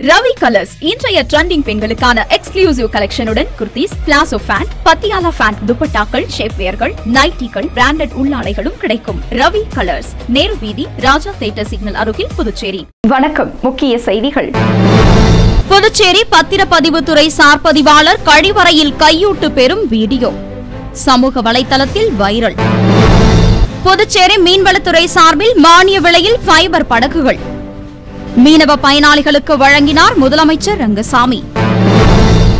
Ravi colours இன்றைய trending பெண்களுக்கான exclusive கலெக்ஷனுடன் kurtis, palazzo pant, Patiala pant, துப்பட்டாக்கள், ஷேப்வேர்கள், நைட்டிகள், பிராண்டட் உள்ளாடைகளும் கிடைக்கும். ரவி கலர்ஸ், நேரு வீதி, ராஜா தியேட்டர் சிக்னல் அருகில், புதுச்சேரி. வணக்கம். முக்கிய செய்திகள். புதுச்சேரி பத்திரப்பதிவுத்துறை சார் பதிவாளர் கழிவறையில் கையூட்டு பெறும் வீடியோ சமூக வலைதளத்தில் வைரல். புதுச்சேரி மீன்வளத்துறை சார்பில் மானிய விலையில் ஃபைபர் படகுகள் மீனவ பயனாளிகளுக்கு வழங்கினார் முதலமைச்சர் ரங்கசாமி.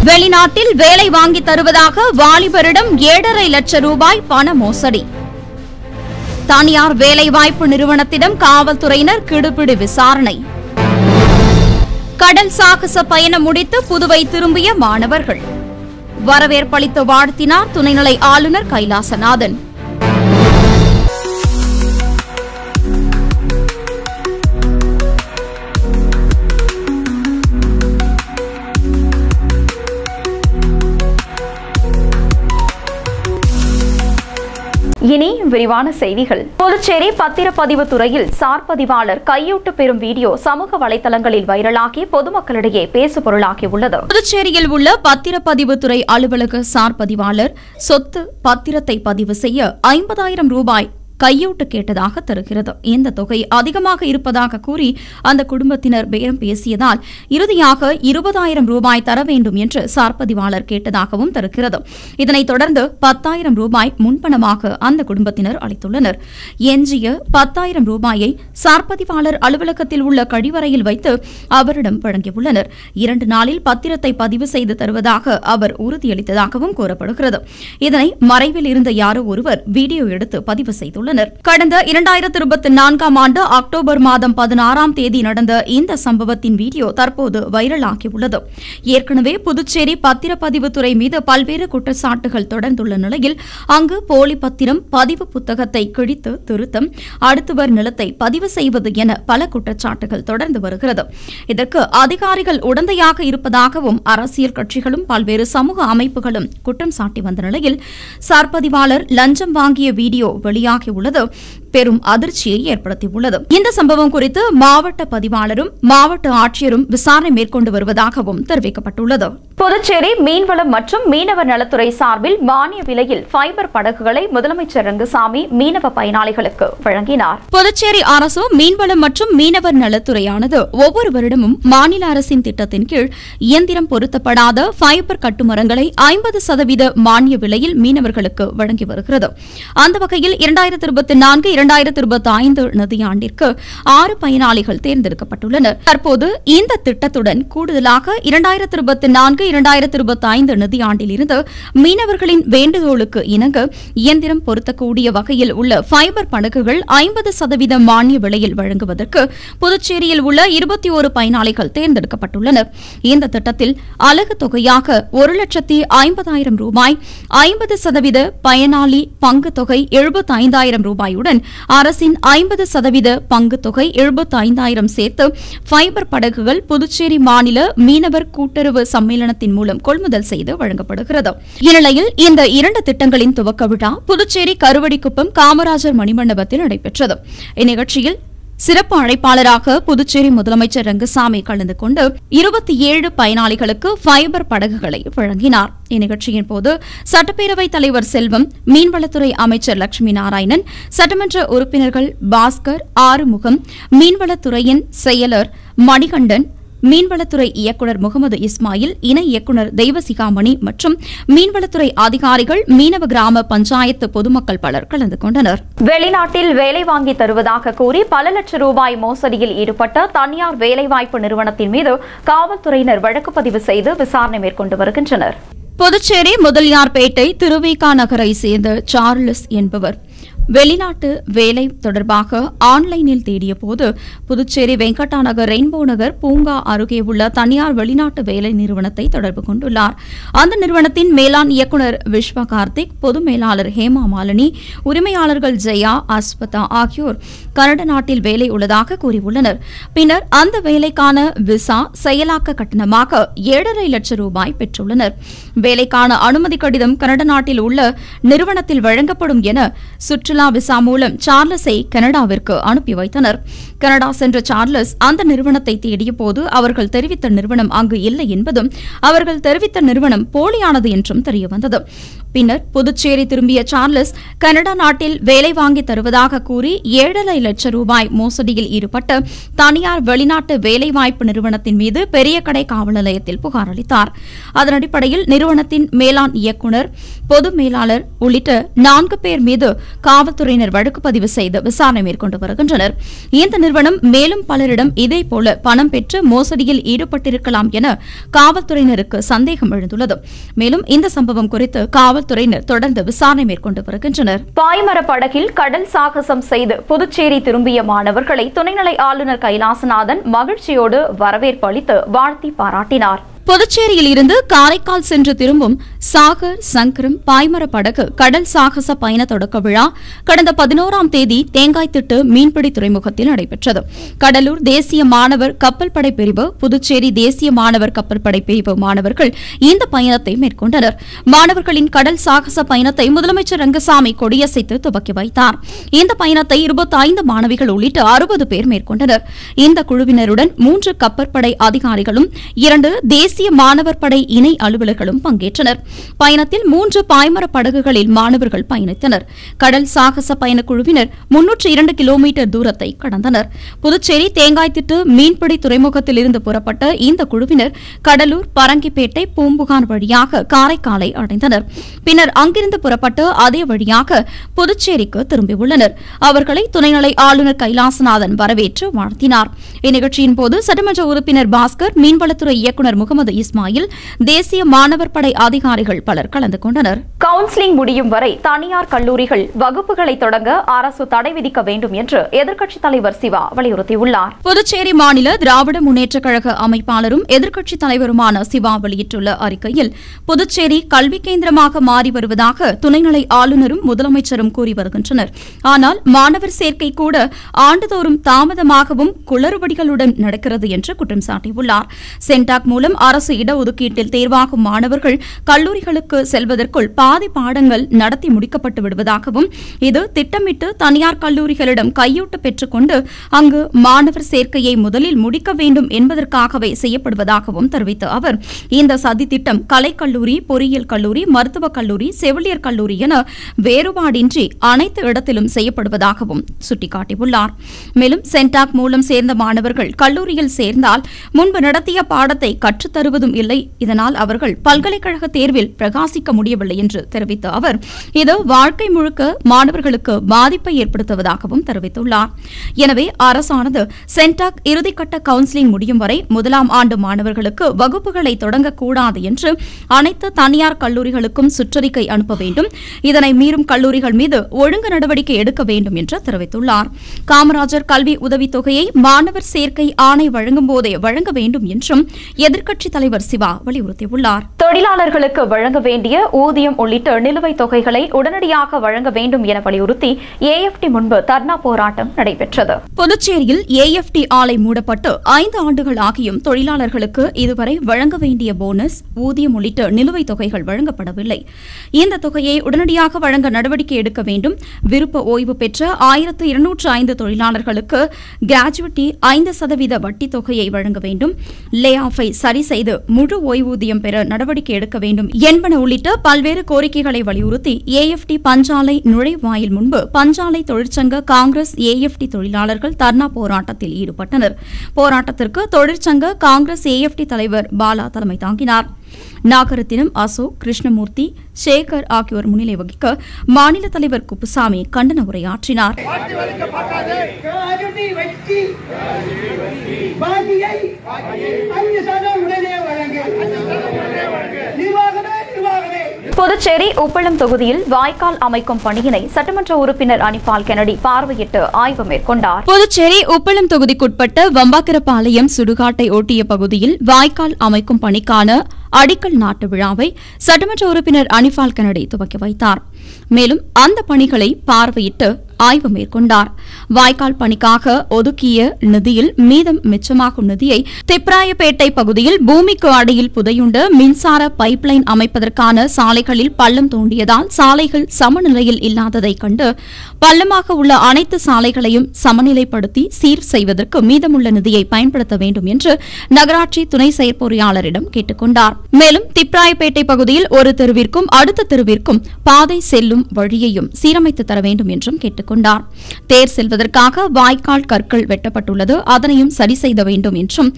வெளிநாட்டில் வேலை வாங்கி தருவதாக வாலிபரிடம் 7.5 லட்சம் ரூபாய் பண மோசடி. தனியார் வேலைவாய்ப்பு நிறுவனத்திடம் காவல்துறையினர் கிடுபிடி விசாரணை. கடல் சாகச பயணம் முடித்து புதுவை திரும்பிய மாணவர்கள் வரவேற்பளித்து வாழ்த்தினார் துணைநிலை ஆளுநர் கைலாசநாதன். இனி விரிவான செய்திகள். புதுச்சேரி பத்திரப்பதிவு துறையில் சார் பதிவாளர் கையூட்டு பெறும் வீடியோ சமூக வலைதளங்களில் வைரலாகி பொதுமக்களிடையே பேசுபொருளாகியுள்ளது. புதுச்சேரியில் உள்ள பத்திரப்பதிவுத்துறை அலுவலக சார் பதிவாளர் சொத்து பத்திரத்தை பதிவு செய்ய 50,000 ரூபாய் கையூட்டு கேட்டதாக தருகிறது. இந்த தொகை அதிகமாக இருப்பதாக கூறி அந்த குடும்பத்தினர் பேரம் பேசியதால் இறுதியாக 20,000 ரூபாய் தர வேண்டும் என்று சார்பதிவாளர் கேட்டதாகவும் தருகிறது. இதனைத் தொடர்ந்து 10,000 ரூபாய் முன்பணமாக அந்த குடும்பத்தினர் அளித்துள்ளனர். எஞ்சிய 10,000 ரூபாயை சார்பதிவாளர் அலுவலகத்தில் உள்ள கழிவறையில் வைத்து அவரிடம் வழங்கியுள்ளனர். 2 நாளில் பத்திரத்தை பதிவு செய்து தருவதாக அவர் உறுதியளித்ததாகவும் கூறப்படுகிறது. இதனை மறைவில் இருந்த யாரோ ஒருவர் வீடியோ எடுத்து பதிவு செய்துள்ளனர். கடந்த 2024ஆம் ஆண்டு அக்டோபர் மாதம் 16ஆம் தேதி நடந்த இந்த சம்பவத்தின் வீடியோ தற்போது வைரலாகியுள்ளது. ஏற்கனவே புதுச்சேரி பத்திரப்பதிவுத்துறை மீது பல்வேறு குற்றச்சாட்டுகள் தொடர்ந்துள்ள நிலையில் அங்கு போலி பத்திரம், பதிவு புத்தகத்தை கிழித்து திருத்தம், அடுத்தவர் நிலத்தை பதிவு செய்வது என பல குற்றச்சாட்டுகள் தொடர்ந்து வருகிறது. இதற்கு அதிகாரிகள் உடந்தையாக இருப்பதாகவும் அரசியல் கட்சிகளும் பல்வேறு சமூக அமைப்புகளும் குற்றம் சாட்டி வந்த நிலையில் சார்பதிவாளர் லஞ்சம் வாங்கிய வீடியோ வெளியாகி பெரும் அதிர்ச்சியை ஏற்படுத்தியுள்ளது. இந்த சம்பவம் குறித்து மாவட்ட பதிவாளரும் மாவட்ட ஆட்சியரும் விசாரணை மேற்கொண்டு வருவதாகவும் தெரிவிக்கப்பட்டுள்ளது. புதுச்சேரி மீன்வளம் மற்றும் மீனவர் நலத்துறை சார்பில் மானிய விலையில் ஃபைபர் படகுகளை முதலமைச்சர் ரங்கசாமி மீனவ பயனாளிகளுக்கு வழங்கினார். புதுச்சேரி அரசு மீன்வளம் மற்றும் மீனவர் நலத்துறையானது ஒவ்வொரு வருடமும் மாநில அரசின் திட்டத்தின் கீழ் இயந்திரம் பொருத்தப்படாத ஃபைபர் கட்டுமரங்களை 50% மானிய விலையில் மீனவர்களுக்கு வழங்கி வருகிறது. அந்த வகையில் 2024-2025 நிதியாண்டிற்கு 6 பயனாளிகள் தேர்ந்தெடுக்கப்பட்டுள்ளனர். தற்போது இந்த திட்டத்துடன் கூடுதலாக 2024-2025 நிதியாண்டில் இருந்து மீனவர்களின் வேண்டுகோளுக்கு இணங்க இயந்திரம் பொருத்தக்கூடிய வகையில் உள்ள ஃபைபர் படகுகள் 50% மானிய விலையில் வழங்குவதற்கு புதுச்சேரியில் உள்ள 21 பயனாளிகள் தேர்ந்தெடுக்கப்பட்டுள்ளனர். இந்த திட்டத்தில் அலகு தொகையாக 1,50,000 ரூபாய், 50% பயனாளி பங்கு தொகை 75,000 ரூபாயுடன் அரசின் 50% பங்கு தொகை 75,000 சேர்த்து ஃபைபர் படகுகள் புதுச்சேரி மாநில மீனவர் கூட்டுறவு சம்மேளனத்தின் மூலம் கொள்முதல் செய்து வழங்கப்படுகிறது. இந்நிலையில் இந்த 2 திட்டங்களின் துவக்க விழா புதுச்சேரி கருவடிக்குப்பம் காமராஜர் மணிமண்டபத்தில் நடைபெற்றது. இந்நிகழ்ச்சியில் சிறப்பு அழைப்பாளராக புதுச்சேரி முதலமைச்சர் ரங்கசாமி கலந்து கொண்டு 27 பயனாளிகளுக்கு ஃபைபர் படகுகளை வழங்கினார். இந்நிகழ்ச்சியின் போது சட்டப்பேரவைத் தலைவர் செல்வம், மீன்வளத்துறை அமைச்சர் லட்சுமி நாராயணன், சட்டமன்ற உறுப்பினர்கள் பாஸ்கர், ஆறுமுகம், மீன்வளத்துறையின் செயலர் மணிகண்டன், மீன்வளத்துறை இயக்குநர் முகமது இஸ்மாயில், இணை இயக்குநர் தெய்வசிகாமணி மற்றும் மீன்வளத்துறை அதிகாரிகள், மீனவ கிராம பஞ்சாயத்து பொதுமக்கள் பலர் கலந்து கொண்டனர். வெளிநாட்டில் வேலை வாங்கி தருவதாக கூறி பல லட்சம் ரூபாய் மோசடியில் ஈடுபட்ட தனியார் வேலைவாய்ப்பு நிறுவனத்தின் மீது காவல்துறையினர் வழக்கு பதிவு செய்து விசாரணை மேற்கொண்டு வருகின்றனர். புதுச்சேரி முதலியார்பேட்டை திருவிக நகரை சேர்ந்த சார்லஸ் என்பவர் வெளிநாட்டு வேலை தொடர்பாக ஆன்லைனில் தேடிய போது புதுச்சேரி வெங்கடா நகர், ரெயின்போ நகர் பூங்கா அருகே உள்ள தனியார் வெளிநாட்டு வேலை நிறுவனத்தை தொடர்பு கொண்டுள்ளார். அந்த நிறுவனத்தின் மேலாண் இயக்குநர் விஸ்வ கார்த்திக், பொது மேலாளர் ஹேமா மாலினி, உரிமையாளர்கள் ஜெயா, அஸ்வதா ஆகியோர் கனடா நாட்டில் வேலை உள்ளதாக கூறியுள்ளனர். பின்னர் அந்த வேலைக்கான விசா செயலாக்க கட்டணமாக 7.5 லட்சம் ரூபாய் பெற்றுள்ளனர். வேலைக்கான அனுமதி கடிதம் கனடா நாட்டில் உள்ள நிறுவனத்தில் வழங்கப்படும் என சுற்றுலா சுற்றுலா விசா மூலம் சார்லஸை கனடாவிற்கு அனுப்பி வைத்தனர். கனடா சென்ற சார்லஸ் அந்த நிறுவனத்தை தேடிய போது அவர்கள் தெரிவித்த நிறுவனம் அங்கு இல்லை என்பதும் அவர்கள் தெரிவித்த நிறுவனம் போலியானது என்றும் தெரியவந்தது. பின்னர் புதுச்சேரி திரும்பிய சார்லஸ் கனடா நாட்டில் வேலை வாங்கி தருவதாக கூறி 7.5 லட்சம் ரூபாய் மோசடியில் ஈடுபட்ட தனியார் வெளிநாட்டு வேலைவாய்ப்பு நிறுவனத்தின் மீது பெரியகடை காவல் நிலையத்தில் புகார் அளித்தார். அதன் அடிப்படையில் நிறுவனத்தின் மேலாண் இயக்குநர், பொது மேலாளர் உள்ளிட்ட 4 பேர் மீது காவல்துறையினர் வழக்கு பதிவு செய்து விசாரணை மேற்கொண்டு வருகின்றனர். இந்த நிறுவனம் மேலும் பலரிடம் இதேபோல பணம் பெற்று மோசடியில் ஈடுபட்டிருக்கலாம் என காவல்துறையினருக்கு சந்தேகம் எழுந்துள்ளது. மேலும் இந்த சம்பவம் குறித்து காவல்துறையினர் தொடர்ந்து விசாரணை மேற்கொண்டு வருகின்றனர். பாய்மர படகில் கடல் சாகசம் செய்து புதுச்சேரி திரும்பிய மாணவர்களை துணைநிலை ஆளுநர் கைலாசநாதன் மகிழ்ச்சியோடு வரவேற்பு அளித்து வாழ்த்தி பாராட்டினார். புதுச்சேரியில் இருந்து காரைக்கால் சென்று திரும்பும் சாகர் சங்கரம் பாய்மர படகு கடல் சாகச பயண தொடக்க விழா கடந்த 11ஆம் தேதி தேங்காய்த்திட்டு மீன்பிடி துறைமுகத்தில் நடைபெற்றது. கடலூர் தேசிய மாணவர் கப்பல் படை பிரிவு, புதுச்சேரி தேசிய மாணவர் கப்பல் படை பிரிவு மாணவர்கள் இந்த பயணத்தை மேற்கொண்டனர். மாணவர்களின் கடல் சாகச பயணத்தை முதலமைச்சர் ரங்கசாமி கொடியசைத்து துவக்கி வைத்தார். இந்த பயணத்தை 25 மாணவிகள் உள்ளிட்ட 60 பேர் மேற்கொண்டனர். இந்த குழுவினருடன் 3 கப்பற்படை அதிகாரிகளும் 2 தேசிய மாணவர் படை இணை அலுவலர்களும் பங்கேற்றனர். பயணத்தில் 3 பாய்மர படகுகளில் மாணவர்கள் பயணித்தனர். கடல் சாகச பயண குழுவினர் 302 கிலோமீட்டர் தூரத்தை கடந்தனர். புதுச்சேரி தேங்காய்த்திட்டு மீன்பிடி துறைமுகத்தில் இருந்து புறப்பட்ட இந்த குழுவினர் கடலூர், பரங்கிப்பேட்டை, பூம்புகார் வழியாக காரைக்காலை அடைந்தனர். பின்னர் அங்கிருந்து புறப்பட்டு அதே வழியாக புதுச்சேரிக்கு திரும்பியுள்ளனர். அவர்களை துணைநிலை ஆளுநர் கைலாசநாதன் வரவேற்று வாழ்த்தினார். இந்நிகழ்ச்சியின் போது சட்டமன்ற உறுப்பினர் பாஸ்கர், மீன்வளத்துறை இயக்குநர் முகமது இஸ்மாயில், தேசிய மாணவர் படை அதிகாரிகள் பலர் கலந்து கொண்டனர். கவுன்சிலிங் முடியும் வரை தனியார் கல்லூரிகள் வகுப்புகளை தொடங்க அரசு தடை விதிக்க வேண்டும் என்று எதிர்க்கட்சித் தலைவர் சிவா வலியுறுத்தியுள்ளார். புதுச்சேரி மாநில திராவிட முன்னேற்றக் கழக அமைப்பாளரும் எதிர்க்கட்சித் தலைவருமான சிவா வெளியிட்டுள்ள அறிக்கையில், புதுச்சேரி கல்வி கேந்திரமாக மாறி வருவதாக துணைநிலை ஆளுநரும் முதலமைச்சரும் கூறி வருகின்றனர். ஆனால் மாணவர் சேர்க்கை கூட ஆண்டுதோறும் தாமதமாகவும் குளறுபடிகளுடன் நடக்கிறது என்று குற்றம் சாட்டியுள்ளார். சென்டாக் மூலம் அரசு இடஒதுக்கீட்டில் தேர்வாகும் மாணவர்கள் கல்லூரிகளுக்கு செல்வதற்குள் பாதி பாடங்கள் நடத்தி முடிக்கப்பட்டு விடுவதாகவும், இது திட்டமிட்டு தனியார் கல்லூரிகளிடம் கையூட்டு பெற்றுக் கொண்டு அங்கு மாணவர் சேர்க்கையை முதலில் முடிக்க வேண்டும் என்பதற்காகவே செய்யப்படுவதாகவும் தெரிவித்த அவர், இந்த சதி திட்டம் கலைக்கல்லூரி, பொறியியல் கல்லூரி, மருத்துவக் கல்லூரி, செவிலியர் கல்லூரி என வேறுபாடின்றி அனைத்து இடத்திலும் செய்யப்படுவதாகவும் சுட்டிக்காட்டியுள்ளார். மேலும் சென்டாக் மூலம் சேர்ந்த மாணவர்கள் கல்லூரியில் சேர்ந்தால் முன்பு நடத்திய பாடத்தை கற்றுத்தருவதும் இல்லை. இதனால் அவர்கள் பல்கலைக்கழக தேர்வில் பிரகாசிக்க முடியவில்லை என்று தெரிவித்த அவர், இது வாழ்க்கை முழுக்க மாணவர்களுக்கு பாதிப்பை ஏற்படுத்துவதாகவும் தெரிவித்துள்ளார். எனவே அரசானது சென்டாக் இறுதிக்கட்ட கவுன்சிலிங் முடியும் வரை 1ஆம் ஆண்டு மாணவர்களுக்கு வகுப்புகளை தொடங்கக்கூடாது என்று அனைத்து தனியார் கல்லூரிகளுக்கும் சுற்றறிக்கை அனுப்ப வேண்டும். இதனை மீறும் கல்லூரிகள் மீது ஒழுங்கு நடவடிக்கை எடுக்க வேண்டும் என்று தெரிவித்துள்ளார். காமராஜர் கல்வி உதவித்தொகையை மாணவர் சேர்க்கை ஆணை வழங்கும் போதே வழங்க வேண்டும் என்றும் எதிர்க்கட்சித் தலைவர் சிவா வலியுறுத்தியுள்ளார். தொழிலாளர்களுக்கு வழங்க வேண்டிய ஊதியம் உள்ளிட்ட நிலுவைத் தொகைகளை உடனடியாக வழங்க வேண்டும் என வலியுறுத்தி AFT முன்பு தர்ணா போராட்டம் நடைபெற்றது. புதுச்சேரியில் AFT ஆலை மூடப்பட்டு 5 ஆண்டுகள் ஆகியும் தொழிலாளர்களுக்கு இதுவரை வழங்க வேண்டிய போனஸ், ஊதியம் உள்ளிட்ட நிலுவைத் தொகைகள் வழங்கப்படவில்லை. இந்த தொகையை உடனடியாக வழங்க நடவடிக்கை எடுக்க வேண்டும். விருப்ப ஓய்வு பெற்ற 1205 தொழிலாளர்களுக்கு கிராஜுவிட்டி 5% வட்டி தொகையை வழங்க வேண்டும். லே ஆஃபை சரி செய்து முழு ஓய்வூதியம் பெற நடவடிக்கை எடுக்க வேண்டும் என்பன உள்ளிட்ட பல்வேறு கோரிக்கைகளை வலியுறுத்தி AFT பஞ்சாலை நுழைவாயில் முன்பு பஞ்சாலை தொழிற்சங்க, காங்கிரஸ், AFT தொழிலாளர்கள் தர்ணா போராட்டத்தில் ஈடுபட்டனர். போராட்டத்திற்கு தொழிற்சங்க, காங்கிரஸ், AFT தலைவர் பாலா தலைமை தாங்கினார். நாகரத்தினம், அசோக், கிருஷ்ணமூர்த்தி, சேகர் ஆகியோர் முன்னிலை வகிக்க மாநில தலைவர் குப்புசாமி கண்டன உரையாற்றினார். புதுச்சேரி உப்பளம் தொகுதியில் வாய்க்கால் அமைக்கும் பணியினை சட்டமன்ற உறுப்பினர் அனிபால் கென்னடி பார்வையிட்டு ஆய்வு மேற்கொண்டார். புதுச்சேரி உப்பளம் தொகுதிக்குட்பட்ட வம்பாக்கரப்பாளையம் சுடுகாட்டை ஒட்டிய பகுதியில் வாய்க்கால் அமைக்கும் பணிக்கான அடிக்கல் நாட்டு விழாவை சட்டமன்ற உறுப்பினர் அனிபால் கென்னடி துவக்கி வைத்தார். மேலும் அந்த பணிகளை பார்வையிட்டு ஆய்வு மேற்கொண்டார். வாய்க்கால் பணிக்காக ஒதுக்கிய நிதியில் மீதம் மிச்சமாகும் நிதியை திப்ராயப்பேட்டை பகுதியில் பூமிக்கு அடியில் புதையுண்ட மின்சார பைப்லைன் அமைப்பதற்கான சாலைகளில் பள்ளம் தோண்டியதால் சாலைகள் சமநிலையில் இல்லாததை கண்டு பள்ளமாக உள்ள அனைத்து சாலைகளையும் சமநிலைப்படுத்தி சீர் செய்வதற்கு மீதமுள்ள நிதியை பயன்படுத்த வேண்டும் என்று நகராட்சி துணை செயற்பொறியாளரிடம் கேட்டுக் கொண்டார். மேலும் திப்ராயப்பேட்டை பகுதியில் ஒரு தெருவிற்கும் அடுத்த தெருவிற்கும் பாதை செல்லும் வழியையும் சீரமைத்து தர வேண்டும் என்றும் கேட்டுக் கொண்டார். தேர் செல்வதற்காக வாய்க்கால் கற்கள் வெட்டப்பட்டுள்ளது, அதனையும் சரி செய்த வேண்டும் என்றும்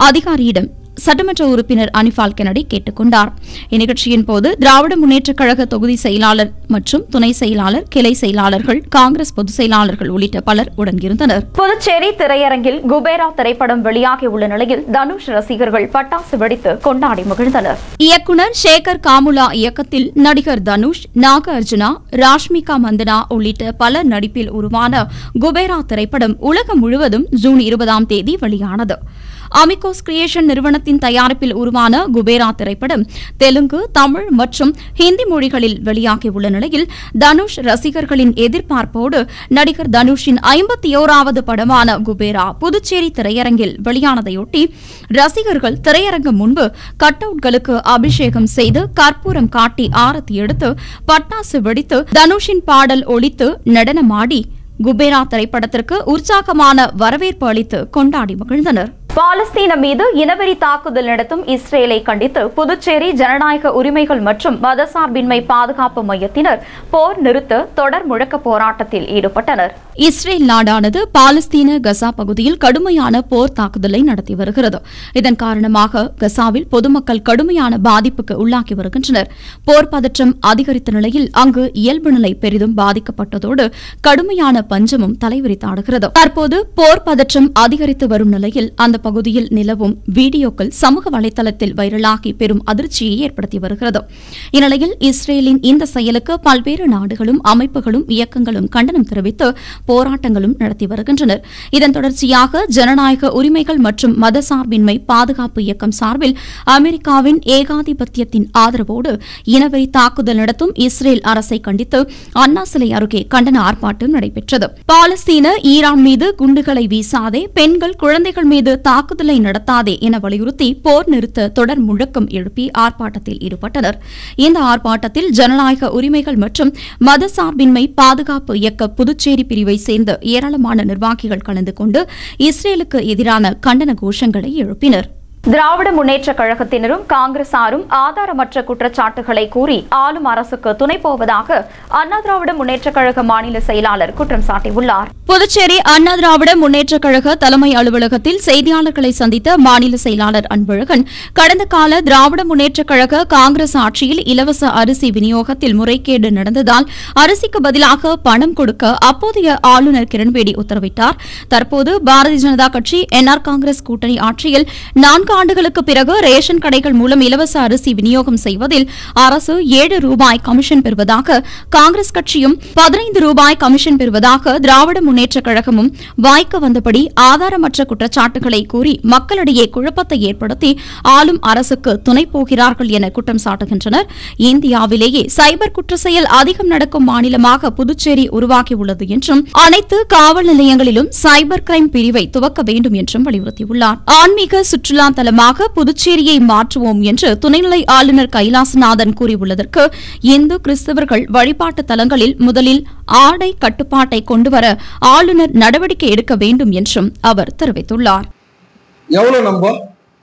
அதிகாரியிடம் சட்டமன்ற உறுப்பினர் அனிபால் கென்னடி கேட்டுக் கொண்டார். இந்நிகழ்ச்சியின் போது திராவிட முன்னேற்றக் கழக தொகுதி செயலாளர் மற்றும் துணை செயலாளர், கிளை செயலாளர்கள், காங்கிரஸ் பொதுச் செயலாளர்கள் உள்ளிட்ட பலர் உடனிருந்தனர். புதுச்சேரி திரையரங்கில் குபேரா திரைப்படம் வெளியாகியுள்ள நிலையில் தனுஷ் ரசிகர்கள் பட்டாசு வெடித்து கொண்டாடி மகிழ்ந்தனர். இயக்குநர் சேகர் காமுலா இயக்கத்தில் நடிகர் தனுஷ், நாக அர்ஜுனா, ராஷ்மிகா மந்தனா உள்ளிட்ட பலர் நடிப்பில் உருவான குபேரா திரைப்படம் உலகம் முழுவதும் ஜூன் 20ஆம் தேதி வெளியானது. அமிகோஸ் கிரியேஷன் நிறுவனத்தின் தயாரிப்பில் உருவான குபேரா திரைப்படம் தெலுங்கு, தமிழ் மற்றும் ஹிந்தி மொழிகளில் வெளியாகியுள்ள நிலையில் தனுஷ் ரசிகர்களின் எதிர்பார்ப்போடு நடிகர் தனுஷின் 51வது படமான குபேரா புதுச்சேரி திரையரங்கில் வெளியானதையொட்டி ரசிகர்கள் திரையரங்கம் முன்பு கட் அவுட்களுக்கு அபிஷேகம் செய்து கற்பூரம் காட்டி ஆரத்தி எடுத்து பட்டாசு வெடித்து தனுஷின் பாடல் ஒலித்து நடனமாடி குபேரா திரைப்படத்திற்கு உற்சாகமான வரவேற்பு அளித்து கொண்டாடி மகிழ்ந்தனர். பாலஸ்தீன மீது இனவெறி தாக்குதல் நடத்தும் இஸ்ரேலை கண்டித்து புதுச்சேரி ஜனநாயக உரிமைகள் மற்றும் மதசார்பின்மை பாதுகாப்பு மையத்தினர் போர் நிறுத்த தொடர் முழக்க போராட்டத்தில் ஈடுபட்டனர். இஸ்ரேல் நாடானது பாலஸ்தீன கசா பகுதியில் கடுமையான போர் தாக்குதலை நடத்தி வருகிறது. இதன் காரணமாக கசாவில் பொதுமக்கள் கடுமையான பாதிப்புக்கு உள்ளாகி வருகின்றனர். போர் பதற்றம் அதிகரித்த நிலையில் அங்கு இயல்பு நிலை பெரிதும் பாதிக்கப்பட்டதோடு கடுமையான பஞ்சமும் தலைவிரித்தாடுகிறது. தற்போது போர் பதற்றம் அதிகரித்து வரும் நிலையில் அந்த பகுதியில் நிலவும் வீடியோக்கள் சமூக வலைதளத்தில் வைரலாகி பெரும் அதிர்ச்சியை ஏற்படுத்தி வருகிறது. இந்நிலையில் இஸ்ரேலின் இந்த செயலுக்கு பல்வேறு நாடுகளும் அமைப்புகளும் இயக்கங்களும் கண்டனம் தெரிவித்து போராட்டங்களும் நடத்தி வருகின்றனர். இதன் தொடர்ச்சியாக ஜனநாயக உரிமைகள் மற்றும் மதசார்பின்மை பாதுகாப்பு இயக்கம் சார்பில் அமெரிக்காவின் ஏகாதிபத்தியத்தின் ஆதரவோடு இனவெறி தாக்குதல் நடத்தும் இஸ்ரேல் அரசை கண்டித்து அண்ணா சிலை அருகே கண்டன ஆர்ப்பாட்டம் நடைபெற்றது. பாலஸ்தீன ஈரான் மீது குண்டுகளை வீசாதே, பெண்கள் குழந்தைகள் மீது தாக்குதலை நடத்தாதே என வலியுறுத்தி போர் நிறுத்த தொடர் முழக்கம் எழுப்பி ஆர்ப்பாட்டத்தில் ஈடுபட்டனர். இந்த ஆர்ப்பாட்டத்தில் ஜனநாயக உரிமைகள் மற்றும் மதசார்பின்மை பாதுகாப்பு இயக்க புதுச்சேரி பிரிவை சேர்ந்த ஏராளமான நிர்வாகிகள் கலந்து கொண்டு இஸ்ரேலுக்கு எதிரான கண்டன கோஷங்களை எழுப்பினர். திராவிட முன்னேற்றக் கழகத்தினரும் காங்கிரசாரும் ஆதாரமற்ற குற்றச்சாட்டுகளை கூறி ஆளும் அரசுக்கு துணை போவதாக அண்ணா திராவிட முன்னேற்றக் கழக மாநில செயலாளர் குற்றம் சாட்டியுள்ளார். புதுச்சேரி அண்ணா திராவிட முன்னேற்றக் கழக தலைமை அலுவலகத்தில் செய்தியாளர்களை சந்தித்த மாநில செயலாளர் அன்பழகன், கடந்த கால திராவிட முன்னேற்றக் கழக காங்கிரஸ் ஆட்சியில் இலவச அரிசி விநியோகத்தில் முறைகேடு நடந்ததால் அரிசிக்கு பதிலாக பணம் கொடுக்க அப்போதைய ஆளுநர் கிரண்பேடி உத்தரவிட்டார். தற்போது பாரதிய ஜனதா கட்சி என்ஆர் காங்கிரஸ் கூட்டணி ஆட்சியில் 4 ஆண்டுகளுக்கு பிறகு ரேஷன் கடைகள் மூலம் இலவச அரிசி விநியோகம் செய்வதில் அரசு 7 ரூபாய் கமிஷன் பெறுவதாக காங்கிரஸ் கட்சியும் 15 ரூபாய் கமிஷன் பெறுவதாக திராவிட முன்னேற்றக் கழகமும் வாய்க்க வந்தபடி ஆதாரமற்ற குற்றச்சாட்டுகளை கூறி மக்களிடையே குழப்பத்தை ஏற்படுத்தி ஆளும் அரசுக்கு துணை போகிறார்கள் என குற்றம் சாட்டுகின்றனர். இந்தியாவிலேயே சைபர் குற்ற செயல் அதிகம் நடக்கும் மாநிலமாக புதுச்சேரி உருவாகியுள்ளது என்றும் அனைத்து காவல் நிலையங்களிலும் சைபர் கிரைம் பிரிவை துவக்க வேண்டும் என்றும் வலியுறுத்தியுள்ளார். ஆன்மீக சுற்றுலா தலமாக புதுச்சேரியை மாற்றுவோம் என்று துணைநிலை ஆளுநர் கைலாசநாதன் கூறியுள்ளதற்கு இந்து கிறிஸ்தவர்கள் வழிபாட்டு தலங்களில் முதலில் ஆடை கட்டுப்பாட்டை கொண்டுவர ஆளுநர் நடவடிக்கை எடுக்க வேண்டும் என்றும் அவர் தெரிவித்துள்ளார்.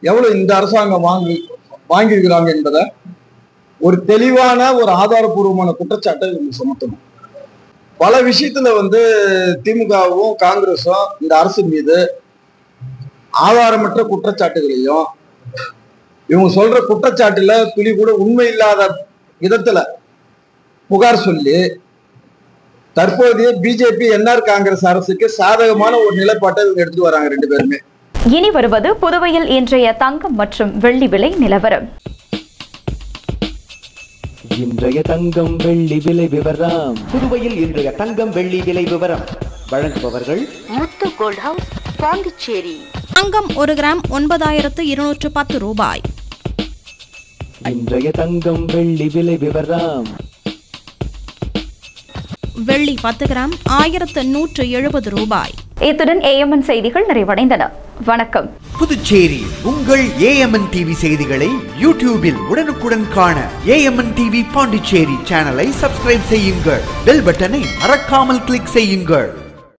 எவ்வளவு இந்த அரசாங்கம் வாங்கியிருக்கிறாங்க என்பதை ஒரு தெளிவான ஒரு ஆதாரபூர்வமான குற்றச்சாட்டை சுமத்தணும். பல விஷயத்துல திமுகவும் காங்கிரஸும் இந்த அரசு மீது ஆதாரமற்ற குற்றச்சாட்டுகளையும் இவங்க சொல்ற குற்றச்சாட்டுல துளி கூட உண்மை இல்லாத விதத்துல புகார் சொல்லி தற்போதைய பிஜேபி என்ஆர் காங்கிரஸ் அரசுக்கு சாதகமான ஒரு நிலைப்பாட்டை இவங்க எடுத்து வராங்க ரெண்டு பேருமே. இனி வருவது புதுவையில் இன்றைய தங்கம் மற்றும் வெள்ளி விலை நிலவரம். இன்றைய தங்கம் வெள்ளி விலை விவரம். புதுவையில் இன்றைய தங்கம் வெள்ளி விலை விவரம் வழங்குபவர்கள் முத்து கோல்ட் ஹவுஸ், பாண்டிச்சேரி. தங்கம் 1 கிராம் 9210 ரூபாய். இன்றைய தங்கம் வெள்ளி விலை விவரம். வெள்ளி 10 கிராம் 1170 ரூபாய். இத்துடன் ஏஎம்என் செய்திகள் நிறைவடைந்தன. வணக்கம். புதுச்சேரி உங்கள் ஏஎம்என் டிவி செய்திகளை யூடியூபில் உடனுக்குடன் காண ஏஎம்என் டிவி பாண்டிச்சேரி சேனலை சப்ஸ்கிரைப் செய்யுங்கள். பெல் பட்டனை மறக்காமல் கிளிக் செய்யுங்கள்.